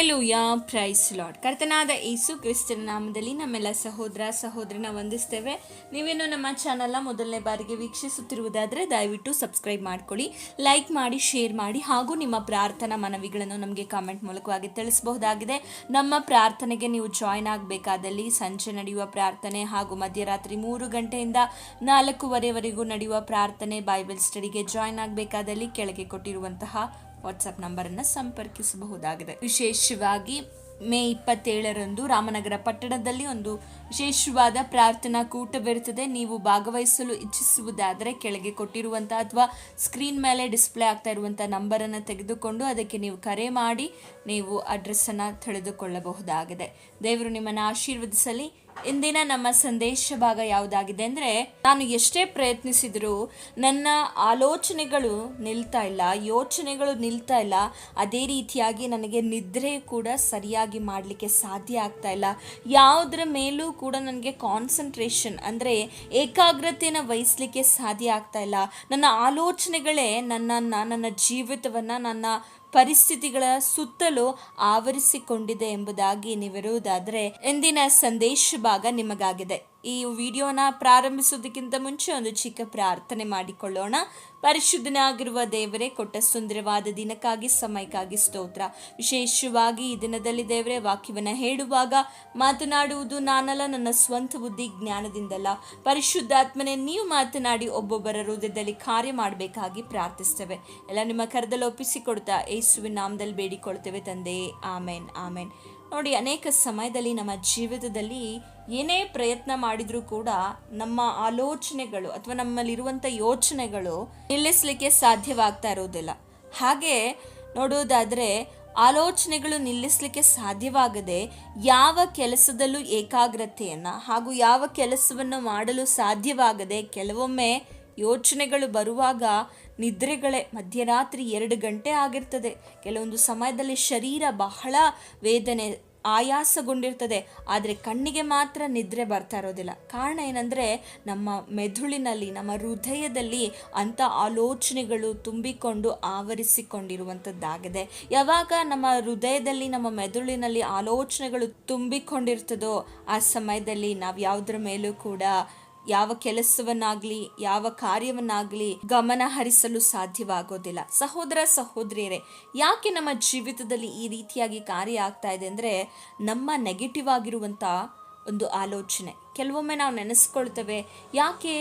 Hallelujah, price lord. ಕರ್ತನಾದ ಯೇಸು ಕ್ರಿಸ್ತನ ನಾಮದಲ್ಲಿ ನಮ್ಮೆಲ್ಲ ಸಹೋದರ ಸಹೋದರನ ವಂದಿಸ್ತೇವೆ. ನೀವೇನು ನಮ್ಮ ಚಾನಲ್ನ ಮೊದಲನೇ ಬಾರಿಗೆ ವೀಕ್ಷಿಸುತ್ತಿರುವುದಾದರೆ ದಯವಿಟ್ಟು ಸಬ್ಸ್ಕ್ರೈಬ್ ಮಾಡ್ಕೊಳ್ಳಿ, ಲೈಕ್ ಮಾಡಿ, ಶೇರ್ ಮಾಡಿ, ಹಾಗೂ ನಿಮ್ಮ ಪ್ರಾರ್ಥನಾ ಮನವಿಗಳನ್ನು ನಮಗೆ ಕಾಮೆಂಟ್ ಮೂಲಕವಾಗಿ ತಿಳಿಸಬಹುದಾಗಿದೆ. ನಮ್ಮ ಪ್ರಾರ್ಥನೆಗೆ ನೀವು ಜಾಯ್ನ್ ಆಗಬೇಕಾದಲ್ಲಿ ಸಂಜೆ ನಡೆಯುವ ಪ್ರಾರ್ಥನೆ ಹಾಗೂ ಮಧ್ಯರಾತ್ರಿ 3 ಗಂಟೆಯಿಂದ 4:15ವರೆಗೂ ನಡೆಯುವ ಪ್ರಾರ್ಥನೆ, ಬೈಬಲ್ ಸ್ಟಡಿಗೆ ಜಾಯ್ನ್ ಆಗಬೇಕಾದಲ್ಲಿ ಕೆಳಗೆ ಕೊಟ್ಟಿರುವಂತಹ ವಾಟ್ಸಪ್ ನಂಬರನ್ನು ಸಂಪರ್ಕಿಸಬಹುದಾಗಿದೆ. ವಿಶೇಷವಾಗಿ ಮೇ 27ರಂದು ರಾಮನಗರ ಪಟ್ಟಣದಲ್ಲಿ ಒಂದು ವಿಶೇಷವಾದ ಪ್ರಾರ್ಥನಾ ಕೂಟವಿರುತ್ತದೆ. ನೀವು ಭಾಗವಹಿಸಲು ಇಚ್ಛಿಸುವುದಾದರೆ ಕೆಳಗೆ ಕೊಟ್ಟಿರುವಂಥ ಅಥವಾ ಸ್ಕ್ರೀನ್ ಮೇಲೆ ಡಿಸ್ಪ್ಲೇ ಆಗ್ತಾ ಇರುವಂಥ ನಂಬರನ್ನು ತೆಗೆದುಕೊಂಡು ಅದಕ್ಕೆ ನೀವು ಕರೆ ಮಾಡಿ ನೀವು ಅಡ್ರೆಸ್ಸನ್ನು ತಿಳಿದುಕೊಳ್ಳಬಹುದಾಗಿದೆ. ದೇವರು ನಿಮ್ಮನ್ನು ಆಶೀರ್ವದಿಸಲಿ. ಇಂದಿನ ನಮ್ಮ ಸಂದೇಶ ಭಾಗ ಯಾವುದಾಗಿದೆ ಅಂದರೆ, ನಾನು ಎಷ್ಟೇ ಪ್ರಯತ್ನಿಸಿದರೂ ನನ್ನ ಆಲೋಚನೆಗಳು ನಿಲ್ತಾ ಇಲ್ಲ, ಯೋಚನೆಗಳು ನಿಲ್ತಾ ಇಲ್ಲ. ಅದೇ ರೀತಿಯಾಗಿ ನನಗೆ ನಿದ್ರೆ ಕೂಡ ಸರಿಯಾಗಿ ಮಾಡಲಿಕ್ಕೆ ಸಾಧ್ಯ ಆಗ್ತಾ ಇಲ್ಲ. ಯಾವುದರ ಮೇಲೂ ಕೂಡ ನನಗೆ ಕಾನ್ಸಂಟ್ರೇಷನ್ ಅಂದರೆ ಏಕಾಗ್ರತೆಯನ್ನು ವಹಿಸಲಿಕ್ಕೆ ಸಾಧ್ಯ ಆಗ್ತಾ ಇಲ್ಲ. ನನ್ನ ಆಲೋಚನೆಗಳೇ ನನ್ನ ಜೀವಿತವನ್ನು, ನನ್ನ ಪರಿಸ್ಥಿತಿಗಳ ಸುತ್ತಲೂ ಆವರಿಸಿಕೊಂಡಿದೆ ಎಂಬುದಾಗಿ ನೀವಿರುವುದಾದರೆ ಇಂದಿನ ಸಂದೇಶ ಭಾಗ ನಿಮಗಾಗಿದೆ. ಈ ವಿಡಿಯೋನ ಪ್ರಾರಂಭಿಸೋದಕ್ಕಿಂತ ಮುಂಚೆ ಒಂದು ಚಿಕ್ಕ ಪ್ರಾರ್ಥನೆ ಮಾಡಿಕೊಳ್ಳೋಣ. ಪರಿಶುದ್ಧನಾಗಿರುವ ದೇವರೇ, ಕೊಟ್ಟ ಸುಂದರವಾದ ದಿನಕ್ಕಾಗಿ, ಸಮಯಕ್ಕಾಗಿ ಸ್ತೋತ್ರ. ವಿಶೇಷವಾಗಿ ಈ ದಿನದಲ್ಲಿ ದೇವರೇ, ವಾಕ್ಯವನ್ನು ಹೇಳುವಾಗ ಮಾತನಾಡುವುದು ನಾನಲ್ಲ, ನನ್ನ ಸ್ವಂತ ಬುದ್ಧಿ ಜ್ಞಾನದಿಂದಲ್ಲ. ಪರಿಶುದ್ಧಾತ್ಮನೆ, ನೀವು ಮಾತನಾಡಿ ಒಬ್ಬೊಬ್ಬರ ಹೃದಯದಲ್ಲಿ ಕಾರ್ಯ ಮಾಡಬೇಕಾಗಿ ಪ್ರಾರ್ಥಿಸ್ತೇವೆ. ಎಲ್ಲ ನಿಮ್ಮ ಕರದಲ್ಲಿ ಒಪ್ಪಿಸಿಕೊಡ್ತಾ ಯೇಸುವಿನ ನಾಮದಲ್ಲಿ ಬೇಡಿಕೊಳ್ತೇವೆ ತಂದೆ, ಆಮೇನ್ ಆಮೇನ್. ನೋಡಿ, ಅನೇಕ ಸಮಯದಲ್ಲಿ ನಮ್ಮ ಜೀವಿತದಲ್ಲಿ ಏನೇ ಪ್ರಯತ್ನ ಮಾಡಿದರೂ ಕೂಡ ನಮ್ಮ ಆಲೋಚನೆಗಳು ಅಥವಾ ನಮ್ಮಲ್ಲಿರುವಂಥ ಯೋಚನೆಗಳು ನಿಲ್ಲಿಸಲಿಕ್ಕೆ ಸಾಧ್ಯವಾಗ್ತಾ ಇರೋದಿಲ್ಲ. ಹಾಗೆ ನೋಡೋದಾದರೆ, ಆಲೋಚನೆಗಳು ನಿಲ್ಲಿಸಲಿಕ್ಕೆ ಸಾಧ್ಯವಾಗದೆ ಯಾವ ಕೆಲಸದಲ್ಲೂ ಏಕಾಗ್ರತೆಯನ್ನು ಹಾಗೂ ಯಾವ ಕೆಲಸವನ್ನು ಮಾಡಲು ಸಾಧ್ಯವಾಗದೆ ಕೆಲವೊಮ್ಮೆ ಯೋಚನೆಗಳು ಬರುವಾಗ ನಿದ್ರೆಗಳೇ ಮಧ್ಯರಾತ್ರಿ 2 ಗಂಟೆ ಆಗಿರ್ತದೆ. ಕೆಲವೊಂದು ಸಮಯದಲ್ಲಿ ಶರೀರ ಬಹಳ ವೇದನೆ, ಆಯಾಸಗೊಂಡಿರ್ತದೆ, ಆದರೆ ಕಣ್ಣಿಗೆ ಮಾತ್ರ ನಿದ್ರೆ ಬರ್ತಾ ಇರೋದಿಲ್ಲ. ಕಾರಣ ಏನಂದರೆ, ನಮ್ಮ ಮೆದುಳಿನಲ್ಲಿ, ನಮ್ಮ ಹೃದಯದಲ್ಲಿ ಅಂಥ ಆಲೋಚನೆಗಳು ತುಂಬಿಕೊಂಡು ಆವರಿಸಿಕೊಂಡಿರುವಂಥದ್ದಾಗಿದೆ. ಯಾವಾಗ ನಮ್ಮ ಹೃದಯದಲ್ಲಿ, ನಮ್ಮ ಮೆದುಳಿನಲ್ಲಿ ಆಲೋಚನೆಗಳು ತುಂಬಿಕೊಂಡಿರ್ತದೋ ಆ ಸಮಯದಲ್ಲಿ ನಾವು ಯಾವುದರ ಮೇಲೂ ಕೂಡ ಯಾವ ಕೆಲಸವನ್ನಾಗಲಿ, ಯಾವ ಕಾರ್ಯವನ್ನಾಗಲಿ ಗಮನ ಹರಿಸಲು ಸಾಧ್ಯವಾಗೋದಿಲ್ಲ. ಸಹೋದರ ಸಹೋದರಿಯರೇ, ಯಾಕೆ ನಮ್ಮ ಜೀವಿತದಲ್ಲಿ ಈ ರೀತಿಯಾಗಿ ಕಾರ್ಯ ಆಗ್ತಾ ಇದೆ ಅಂದರೆ, ನಮ್ಮ ನೆಗೆಟಿವ್ ಆಗಿರುವಂಥ ಒಂದು ಆಲೋಚನೆ. ಕೆಲವೊಮ್ಮೆ ನಾವು ನೆನೆಸ್ಕೊಳ್ತೇವೆ, ಯಾಕೆ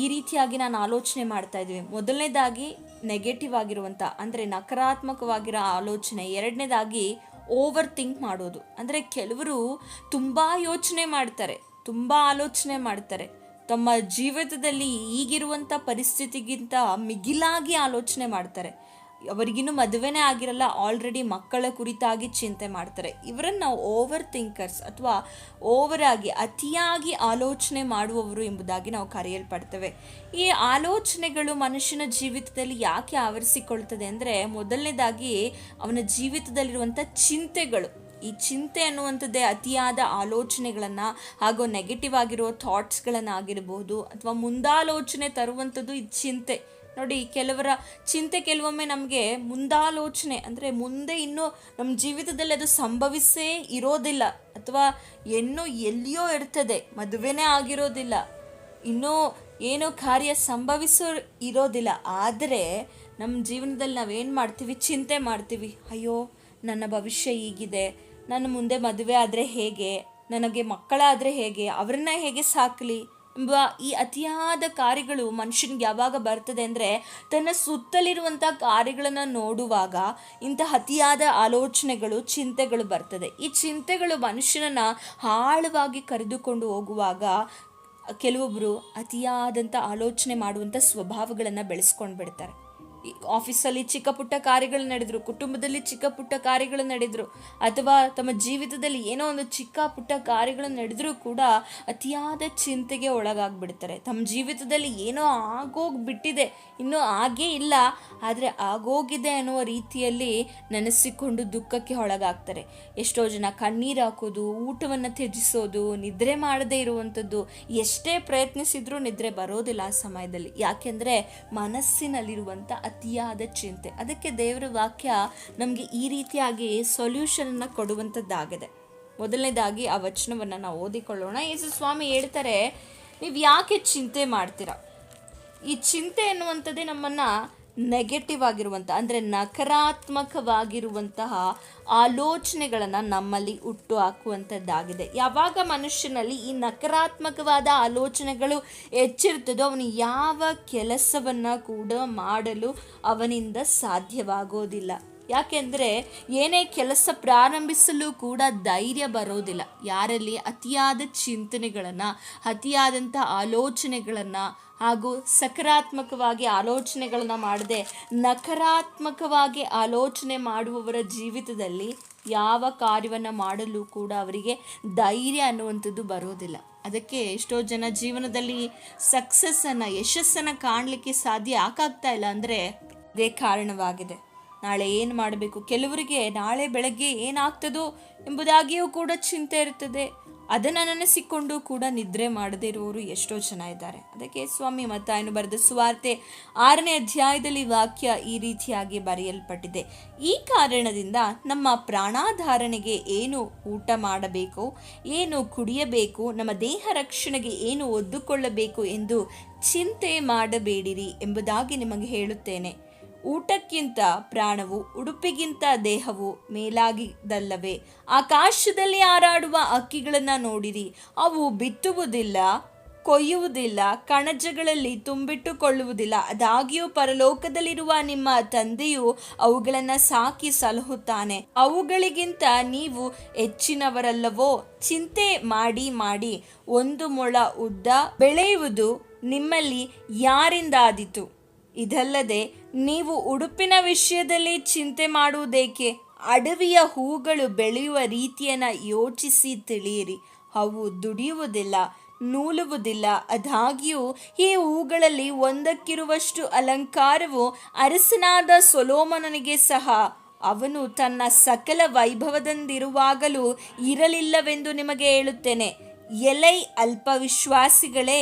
ಈ ರೀತಿಯಾಗಿ ನಾನು ಆಲೋಚನೆ ಮಾಡ್ತಾ ಇದ್ದೀವಿ. ಮೊದಲನೇದಾಗಿ ನೆಗೆಟಿವ್ ಆಗಿರುವಂಥ ಅಂದರೆ ನಕಾರಾತ್ಮಕವಾಗಿರೋ ಆಲೋಚನೆ. ಎರಡನೇದಾಗಿ ಓವರ್ ಥಿಂಕ್ ಮಾಡೋದು. ಅಂದರೆ ಕೆಲವರು ತುಂಬ ಯೋಚನೆ ಮಾಡ್ತಾರೆ, ತುಂಬ ಆಲೋಚನೆ ಮಾಡ್ತಾರೆ. ತಮ್ಮ ಜೀವಿತದಲ್ಲಿ ಈಗಿರುವಂಥ ಪರಿಸ್ಥಿತಿಗಿಂತ ಮಿಗಿಲಾಗಿ ಆಲೋಚನೆ ಮಾಡ್ತಾರೆ. ಅವರಿಗಿನ್ನೂ ಮದುವೆನೇ ಆಗಿರಲ್ಲ, ಆಲ್ರೆಡಿ ಮಕ್ಕಳ ಕುರಿತಾಗಿ ಚಿಂತೆ ಮಾಡ್ತಾರೆ. ಇವರನ್ನು ನಾವು ಓವರ್ ಥಿಂಕರ್ಸ್ ಅಥವಾ ಓವರಾಗಿ ಅತಿಯಾಗಿ ಆಲೋಚನೆ ಮಾಡುವವರು ಎಂಬುದಾಗಿ ನಾವು ಕರೆಯಲ್ಪಡ್ತೇವೆ. ಈ ಆಲೋಚನೆಗಳು ಮನುಷ್ಯನ ಜೀವಿತದಲ್ಲಿ ಯಾಕೆ ಆವರಿಸಿಕೊಳ್ತದೆ ಅಂದರೆ, ಮೊದಲನೇದಾಗಿ ಅವನ ಜೀವಿತದಲ್ಲಿರುವಂಥ ಚಿಂತೆಗಳು. ಈ ಚಿಂತೆ ಅನ್ನುವಂಥದ್ದೇ ಅತಿಯಾದ ಆಲೋಚನೆಗಳನ್ನು ಹಾಗೂ ನೆಗೆಟಿವ್ ಆಗಿರೋ ಥಾಟ್ಸ್ಗಳನ್ನು ಆಗಿರಬಹುದು ಅಥವಾ ಮುಂದಾಲೋಚನೆ ತರುವಂಥದ್ದು ಈ ಚಿಂತೆ. ನೋಡಿ, ಕೆಲವರ ಚಿಂತೆ ಕೆಲವೊಮ್ಮೆ ನಮಗೆ ಮುಂದಾಲೋಚನೆ ಅಂದರೆ ಮುಂದೆ ಇನ್ನೂ ನಮ್ಮ ಜೀವಿತದಲ್ಲಿ ಅದು ಸಂಭವಿಸೇ ಇರೋದಿಲ್ಲ, ಅಥವಾ ಇನ್ನೂ ಎಲ್ಲಿಯೋ ಇರ್ತದೆ, ಮದುವೆನೇ ಆಗಿರೋದಿಲ್ಲ, ಇನ್ನೂ ಏನೋ ಕಾರ್ಯ ಸಂಭವಿಸೋ ಇರೋದಿಲ್ಲ. ಆದರೆ ನಮ್ಮ ಜೀವನದಲ್ಲಿ ನಾವೇನು ಮಾಡ್ತೀವಿ, ಚಿಂತೆ ಮಾಡ್ತೀವಿ. ಅಯ್ಯೋ, ನನ್ನ ಭವಿಷ್ಯ ಹೀಗಿದೆ, ನನ್ನ ಮುಂದೆ ಮದುವೆ ಆದರೆ ಹೇಗೆ, ನನಗೆ ಮಕ್ಕಳಾದರೆ ಹೇಗೆ, ಅವರನ್ನ ಹೇಗೆ ಸಾಕಲಿ ಎಂಬ ಈ ಅತಿಯಾದ ಕಾರ್ಯಗಳು ಮನುಷ್ಯನಿಗೆ ಯಾವಾಗ ಬರ್ತದೆ ಅಂದರೆ, ತನ್ನ ಸುತ್ತಲಿರುವಂಥ ಕಾರ್ಯಗಳನ್ನು ನೋಡುವಾಗ ಇಂಥ ಅತಿಯಾದ ಆಲೋಚನೆಗಳು, ಚಿಂತೆಗಳು ಬರ್ತದೆ. ಈ ಚಿಂತೆಗಳು ಮನುಷ್ಯನನ್ನು ಆಳವಾಗಿ ಕರೆದುಕೊಂಡು ಹೋಗುವಾಗ ಕೆಲವೊಬ್ಬರು ಅತಿಯಾದಂಥ ಆಲೋಚನೆ ಮಾಡುವಂಥ ಸ್ವಭಾವಗಳನ್ನು ಬೆಳೆಸ್ಕೊಂಡು ಬಿಡ್ತಾರೆ. ಆಫೀಸಲ್ಲಿ ಚಿಕ್ಕ ಪುಟ್ಟ ಕಾರ್ಯಗಳು ನಡೆದ್ರು, ಕುಟುಂಬದಲ್ಲಿ ಚಿಕ್ಕ ಪುಟ್ಟ ಕಾರ್ಯಗಳು ನಡೆದ್ರು, ಅಥವಾ ತಮ್ಮ ಜೀವಿತದಲ್ಲಿ ಏನೋ ಒಂದು ಚಿಕ್ಕ ಪುಟ್ಟ ಕಾರ್ಯಗಳು ನಡೆದರೂ ಕೂಡ ಅತಿಯಾದ ಚಿಂತೆಗೆ ಒಳಗಾಗ್ಬಿಡ್ತಾರೆ. ತಮ್ಮ ಜೀವಿತದಲ್ಲಿ ಏನೋ ಆಗೋಗ್ಬಿಟ್ಟಿದೆ, ಇನ್ನೂ ಆಗೇ ಇಲ್ಲ, ಆದರೆ ಆಗೋಗಿದೆ ಅನ್ನುವ ರೀತಿಯಲ್ಲಿ ನೆನೆಸಿಕೊಂಡು ದುಃಖಕ್ಕೆ ಒಳಗಾಗ್ತಾರೆ. ಎಷ್ಟೋ ಜನ ಕಣ್ಣೀರು ಹಾಕೋದು, ಊಟವನ್ನು ತ್ಯಜಿಸೋದು, ನಿದ್ರೆ ಮಾಡದೇ ಇರುವಂಥದ್ದು. ಎಷ್ಟೇ ಪ್ರಯತ್ನಿಸಿದ್ರೂ ನಿದ್ರೆ ಬರೋದಿಲ್ಲ ಆ ಸಮಯದಲ್ಲಿ. ಯಾಕೆಂದರೆ ಮನಸ್ಸಿನಲ್ಲಿರುವಂಥ ಅತಿಯಾದ ಚಿಂತೆ. ಅದಕ್ಕೆ ದೇವರ ವಾಕ್ಯ ನಮಗೆ ಈ ರೀತಿಯಾಗಿ ಸೊಲ್ಯೂಷನನ್ನು ಕೊಡುವಂಥದ್ದಾಗಿದೆ. ಮೊದಲನೇದಾಗಿ ಆ ವಚನವನ್ನು ನಾವು ಓದಿಕೊಳ್ಳೋಣ. ಯೇಸು ಸ್ವಾಮಿ ಹೇಳ್ತಾರೆ, ನೀವು ಯಾಕೆ ಚಿಂತೆ ಮಾಡ್ತೀರಾ? ಈ ಚಿಂತೆ ಎನ್ನುವಂಥದ್ದೇ ನಮ್ಮನ್ನು ನೆಗೆಟಿವ್ ಆಗಿರುವಂಥ, ಅಂದರೆ ನಕಾರಾತ್ಮಕವಾಗಿರುವಂತಹ ಆಲೋಚನೆಗಳನ್ನು ನಮ್ಮಲ್ಲಿ ಹುಟ್ಟು ಹಾಕುವಂಥದ್ದಾಗಿದೆ. ಯಾವಾಗ ಮನುಷ್ಯನಲ್ಲಿ ಈ ನಕಾರಾತ್ಮಕವಾದ ಆಲೋಚನೆಗಳು ಹೆಚ್ಚಿರ್ತದೋ ಅವನು ಯಾವ ಕೆಲಸವನ್ನು ಕೂಡ ಮಾಡಲು ಅವನಿಂದ ಸಾಧ್ಯವಾಗೋದಿಲ್ಲ. ಯಾಕೆಂದರೆ ಏನೇ ಕೆಲಸ ಪ್ರಾರಂಭಿಸಲು ಕೂಡ ಧೈರ್ಯ ಬರೋದಿಲ್ಲ. ಯಾರಲ್ಲಿ ಅತಿಯಾದ ಚಿಂತನೆಗಳನ್ನು, ಅತಿಯಾದಂಥ ಆಲೋಚನೆಗಳನ್ನು ಹಾಗೂ ಸಕಾರಾತ್ಮಕವಾಗಿ ಆಲೋಚನೆಗಳನ್ನು ಮಾಡದೆ ನಕಾರಾತ್ಮಕವಾಗಿ ಆಲೋಚನೆ ಮಾಡುವವರ ಜೀವಿತದಲ್ಲಿ ಯಾವ ಕಾರ್ಯವನ್ನು ಮಾಡಲು ಕೂಡ ಅವರಿಗೆ ಧೈರ್ಯ ಅನ್ನುವಂಥದ್ದು ಬರೋದಿಲ್ಲ. ಅದಕ್ಕೆ ಎಷ್ಟೋ ಜನ ಜೀವನದಲ್ಲಿ ಯಶಸ್ಸನ್ನು ಕಾಣಲಿಕ್ಕೆ ಸಾಧ್ಯ ಆಗ್ತಾ ಇಲ್ಲ ಅಂದರೆ ಇದೇ ಕಾರಣವಾಗಿದೆ. ನಾಳೆ ಏನು ಮಾಡಬೇಕು, ಕೆಲವರಿಗೆ ನಾಳೆ ಬೆಳಗ್ಗೆ ಏನಾಗ್ತದೋ ಎಂಬುದಾಗಿಯೂ ಕೂಡ ಚಿಂತೆ ಇರ್ತದೆ. ಅದನ್ನು ನೆನೆಸಿಕೊಂಡು ಕೂಡ ನಿದ್ರೆ ಮಾಡದೇ ಇರುವವರು ಎಷ್ಟೋ ಜನ ಇದ್ದಾರೆ. ಅದಕ್ಕೆ ಸ್ವಾಮಿ ಮತ್ತಾಯನು ಬರೆದ ಸುವಾರ್ತೆ 6ನೇ ಅಧ್ಯಾಯದಲ್ಲಿ ವಾಕ್ಯ ಈ ರೀತಿಯಾಗಿ ಬರೆಯಲ್ಪಟ್ಟಿದೆ. ಈ ಕಾರಣದಿಂದ ನಮ್ಮ ಪ್ರಾಣಾಧಾರಣೆಗೆ ಏನು ಊಟ ಮಾಡಬೇಕು, ಏನು ಕುಡಿಯಬೇಕು, ನಮ್ಮ ದೇಹ ರಕ್ಷಣೆಗೆ ಏನು ಒದ್ದುಕೊಳ್ಳಬೇಕು ಎಂದು ಚಿಂತೆ ಮಾಡಬೇಡಿರಿ ಎಂಬುದಾಗಿ ನಿಮಗೆ ಹೇಳುತ್ತೇನೆ. ಊಟಕ್ಕಿಂತ ಪ್ರಾಣವು, ಉಡುಪಿಗಿಂತ ದೇಹವು ಮೇಲಾಗಿದಲ್ಲವೇ? ಆಕಾಶದಲ್ಲಿ ಹಾರಾಡುವ ಹಕ್ಕಿಗಳನ್ನು ನೋಡಿರಿ, ಅವು ಬಿತ್ತುವುದಿಲ್ಲ, ಕೊಯ್ಯುವುದಿಲ್ಲ, ಕಣಜಗಳಲ್ಲಿ ತುಂಬಿಟ್ಟುಕೊಳ್ಳುವುದಿಲ್ಲ. ಆದಾಗ್ಯೂ ಪರಲೋಕದಲ್ಲಿರುವ ನಿಮ್ಮ ತಂದೆಯು ಅವುಗಳನ್ನು ಸಾಕಿ ಸಲಹುತ್ತಾನೆ. ಅವುಗಳಿಗಿಂತ ನೀವು ಹೆಚ್ಚಿನವರಲ್ಲವೋ? ಚಿಂತೆ ಮಾಡಿ ಮಾಡಿ 1 ಮೊಳ ಉದ್ದ ಬೆಳೆಯುವುದು ನಿಮ್ಮಲ್ಲಿ ಯಾರಿಂದಾದೀತು? ಇದಲ್ಲದೆ ನೀವು ಉಡುಪಿನ ವಿಷಯದಲ್ಲಿ ಚಿಂತೆ ಮಾಡುವುದೇಕೆ? ಅಡವಿಯ ಹೂಗಳು ಬೆಳೆಯುವ ರೀತಿಯನ್ನು ಯೋಚಿಸಿ ತಿಳಿಯಿರಿ. ಅವು ದುಡಿಯುವುದಿಲ್ಲ, ನೂಲುವುದಿಲ್ಲ. ಆದಾಗ್ಯೂ ಈ ಹೂಗಳಲ್ಲಿ ಒಂದಕ್ಕಿರುವಷ್ಟು ಅಲಂಕಾರವು ಅರಸನಾದ ಸೊಲೊಮೋನನಿಗೆ ಸಹ ಅವನು ತನ್ನ ಸಕಲ ವೈಭವದಿಂದಿರುವಾಗಲೂ ಇರಲಿಲ್ಲವೆಂದು ನಿಮಗೆ ಹೇಳುತ್ತೇನೆ. ಎಲೈ ಅಲ್ಪವಿಶ್ವಾಸಿಗಳೇ,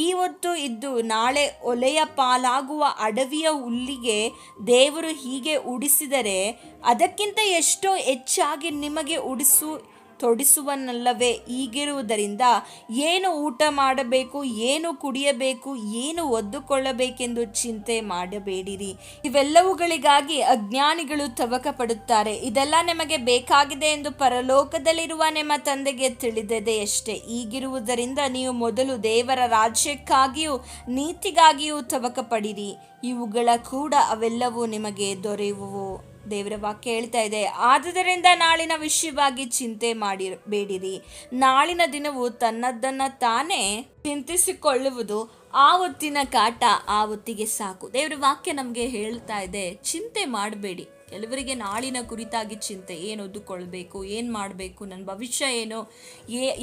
ಈ ಹೊತ್ತು ಇದ್ದು ನಾಳೆ ಒಲೆಯ ಪಾಲಾಗುವ ಅಡವಿಯ ಹುಲ್ಲಿಗೆ ದೇವರು ಹೀಗೆ ಉಡಿಸಿದರೆ ಅದಕ್ಕಿಂತ ಎಷ್ಟೋ ಹೆಚ್ಚಾಗಿ ನಿಮಗೆ ತೊಡಿಸುವನಲ್ಲವೇ? ಹೀಗಿರುವುದರಿಂದ ಏನು ಊಟ ಮಾಡಬೇಕು, ಏನು ಕುಡಿಯಬೇಕು, ಏನು ಒದ್ದುಕೊಳ್ಳಬೇಕೆಂದು ಚಿಂತೆ ಮಾಡಬೇಡಿರಿ. ಇವೆಲ್ಲವುಗಳಿಗಾಗಿ ಅಜ್ಞಾನಿಗಳು ತವಕ ಪಡುತ್ತಾರೆ. ಇದೆಲ್ಲ ನಿಮಗೆ ಬೇಕಾಗಿದೆ ಎಂದು ಪರಲೋಕದಲ್ಲಿರುವ ನಿಮ್ಮ ತಂದೆಗೆ ತಿಳಿದಿದೆಯಷ್ಟೇ. ಹೀಗಿರುವುದರಿಂದ ನೀವು ಮೊದಲು ದೇವರ ರಾಜ್ಯಕ್ಕಾಗಿಯೂ ನೀತಿಗಾಗಿಯೂ ತವಕ ಪಡಿರಿ, ಇವುಗಳ ಕೂಡ ಅವೆಲ್ಲವೂ ನಿಮಗೆ ದೊರೆಯುವವು. ದೇವರ ವಾಕ್ಯ ಹೇಳ್ತಾ ಇದೆ, ಆದುದರಿಂದ ನಾಳಿನ ವಿಷಯವಾಗಿ ಚಿಂತೆ ಮಾಡಬೇಡಿರಿ. ನಾಳಿನ ದಿನವು ತನ್ನದನ್ನು ತಾನೇ ಚಿಂತಿಸಿಕೊಳ್ಳುವುದು. ಆ ಹೊತ್ತಿನ ಕಾಟ ಆ ಹೊತ್ತಿಗೆ ಸಾಕು. ದೇವರ ವಾಕ್ಯ ನಮಗೆ ಹೇಳ್ತಾ ಇದೆ, ಚಿಂತೆ ಮಾಡಬೇಡಿ. ಕೆಲವರಿಗೆ ನಾಳಿನ ಕುರಿತಾಗಿ ಚಿಂತೆ, ಏನು ಓದಿಕೊಳ್ಬೇಕು, ಏನು ಮಾಡಬೇಕು, ನನ್ನ ಭವಿಷ್ಯ ಏನು,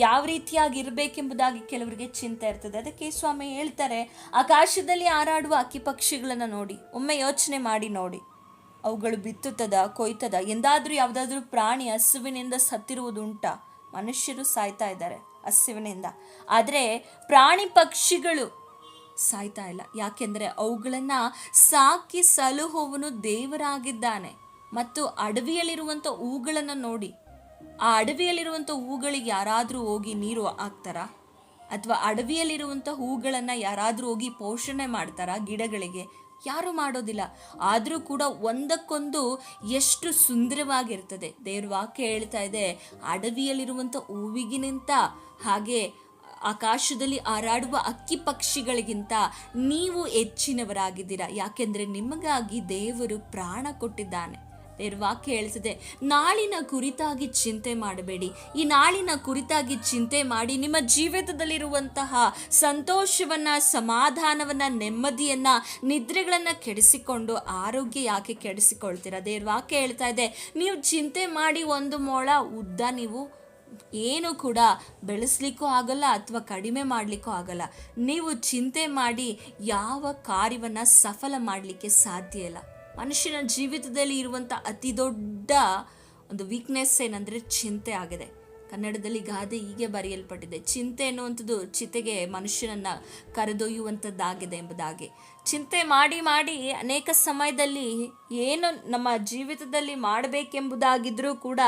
ಯಾವ ರೀತಿಯಾಗಿ ಇರಬೇಕೆಂಬುದಾಗಿ ಕೆಲವರಿಗೆ ಚಿಂತೆ ಇರ್ತದೆ. ಅದಕ್ಕೆ ಸ್ವಾಮಿ ಹೇಳ್ತಾರೆ, ಆಕಾಶದಲ್ಲಿ ಹಾರಾಡುವ ಹಕ್ಕಿ ಪಕ್ಷಿಗಳನ್ನು ನೋಡಿ, ಒಮ್ಮೆ ಯೋಚನೆ ಮಾಡಿ ನೋಡಿ. ಅವುಗಳು ಬಿತ್ತುತ್ತದ, ಕೊಯ್ತದ? ಎಂದಾದರೂ ಯಾವುದಾದ್ರೂ ಪ್ರಾಣಿ ಹಸುವಿನಿಂದ ಸತ್ತಿರುವುದುಂಟಾ? ಮನುಷ್ಯರು ಸಾಯ್ತಾ ಇದ್ದಾರೆ ಹಸುವಿನಿಂದ, ಆದರೆ ಪ್ರಾಣಿ ಪಕ್ಷಿಗಳು ಸಾಯ್ತಾ ಇಲ್ಲ. ಯಾಕೆಂದರೆ ಅವುಗಳನ್ನು ಸಾಕಿ ಸಲಹುವವನು ದೇವರಾಗಿದ್ದಾನೆ. ಮತ್ತು ಅಡವಿಯಲ್ಲಿರುವಂಥ ಹೂಗಳನ್ನು ನೋಡಿ, ಆ ಅಡವಿಯಲ್ಲಿರುವಂಥ ಹೂಗಳಿಗೆ ಯಾರಾದರೂ ಹೋಗಿ ನೀರು ಹಾಕ್ತಾರಾ? ಅಥವಾ ಅಡವಿಯಲ್ಲಿರುವಂಥ ಹೂಗಳನ್ನು ಯಾರಾದರೂ ಹೋಗಿ ಪೋಷಣೆ ಮಾಡ್ತಾರಾ? ಗಿಡಗಳಿಗೆ ಯಾರು ಮಾಡೋದಿಲ್ಲ. ಆದರೂ ಕೂಡ ಒಂದಕ್ಕೊಂದು ಎಷ್ಟು ಸುಂದರವಾಗಿರ್ತದೆ. ದೇವ್ರ ವಾಕ್ಯ ಹೇಳ್ತಾ ಇದೆ, ಅಡವಿಯಲ್ಲಿರುವಂಥ ಹೂವಿಗಿಂತ, ಹಾಗೆ ಆಕಾಶದಲ್ಲಿ ಹಾರಾಡುವ ಹಕ್ಕಿ ಪಕ್ಷಿಗಳಿಗಿಂತ ನೀವು ಹೆಚ್ಚಿನವರಾಗಿದ್ದೀರಾ. ಯಾಕೆಂದರೆ ನಿಮಗಾಗಿ ದೇವರು ಪ್ರಾಣ ಕೊಟ್ಟಿದ್ದಾನೆ. ದೇವ್ರ ವಾಕ್ಯ ಹೇಳ್ತದೆ, ನಾಳಿನ ಕುರಿತಾಗಿ ಚಿಂತೆ ಮಾಡಬೇಡಿ. ಈ ನಾಳಿನ ಕುರಿತಾಗಿ ಚಿಂತೆ ಮಾಡಿ ನಿಮ್ಮ ಜೀವಿತದಲ್ಲಿರುವಂತಹ ಸಂತೋಷವನ್ನು, ಸಮಾಧಾನವನ್ನು, ನೆಮ್ಮದಿಯನ್ನು, ನಿದ್ರೆಗಳನ್ನು ಕೆಡಿಸಿಕೊಂಡು ಆರೋಗ್ಯ ಯಾಕೆ ಕೆಡಿಸಿಕೊಳ್ತೀರಾ? ದೇವ್ರ ವಾಕ್ಯ ಹೇಳ್ತಾ ಇದೆ, ನೀವು ಚಿಂತೆ ಮಾಡಿ 1 ಮೊಳ ಉದ್ದ ನೀವು ಏನು ಕೂಡ ಬೆಳೆಸಲಿಕ್ಕೂ ಆಗಲ್ಲ ಅಥವಾ ಕಡಿಮೆ ಮಾಡಲಿಕ್ಕೂ ಆಗಲ್ಲ. ನೀವು ಚಿಂತೆ ಮಾಡಿ ಯಾವ ಕಾರ್ಯವನ್ನು ಸಫಲ ಮಾಡಲಿಕ್ಕೆ ಸಾಧ್ಯ ಇಲ್ಲ. ಮನುಷ್ಯನ ಜೀವಿತದಲ್ಲಿ ಇರುವಂಥ ಅತಿ ದೊಡ್ಡ ಒಂದು ವೀಕ್ನೆಸ್ ಏನಂದರೆ ಚಿಂತೆ ಆಗಿದೆ. ಕನ್ನಡದಲ್ಲಿ ಗಾದೆ ಹೀಗೆ ಬರೆಯಲ್ಪಟ್ಟಿದೆ, ಚಿಂತೆ ಎನ್ನುವಂಥದ್ದು ಚಿತೆಗೆ ಮನುಷ್ಯನನ್ನು ಕರೆದೊಯ್ಯುವಂಥದ್ದಾಗಿದೆ ಎಂಬುದಾಗಿ. ಚಿಂತೆ ಮಾಡಿ ಮಾಡಿ ಅನೇಕ ಸಮಯದಲ್ಲಿ ಏನು ನಮ್ಮ ಜೀವಿತದಲ್ಲಿ ಮಾಡಬೇಕೆಂಬುದಾಗಿದ್ರೂ ಕೂಡ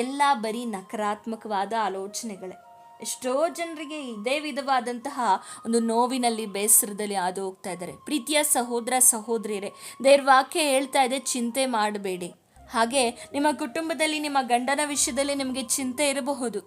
ಎಲ್ಲ ಬರೀ ನಕಾರಾತ್ಮಕವಾದ ಆಲೋಚನೆಗಳೇ. ಎಷ್ಟೋ ಜನರಿಗೆ ಇದೇ ವಿಧವಾದಂತಹ ಒಂದು ನೋವಿನಲ್ಲಿ, ಬೇಸರದಲ್ಲಿ ಹಾದು ಹೋಗ್ತಾ ಇದ್ದಾರೆ. ಪ್ರೀತಿಯ ಸಹೋದರ ಸಹೋದರಿಯರೇ, ದೇವ್ರ ವಾಕ್ಯ ಹೇಳ್ತಾ ಇದೆ, ಚಿಂತೆ ಮಾಡಬೇಡಿ. ಹಾಗೆ ನಿಮ್ಮ ಕುಟುಂಬದಲ್ಲಿ ನಿಮ್ಮ ಗಂಡನ ವಿಷಯದಲ್ಲಿ ನಿಮಗೆ ಚಿಂತೆ ಇರಬಹುದು,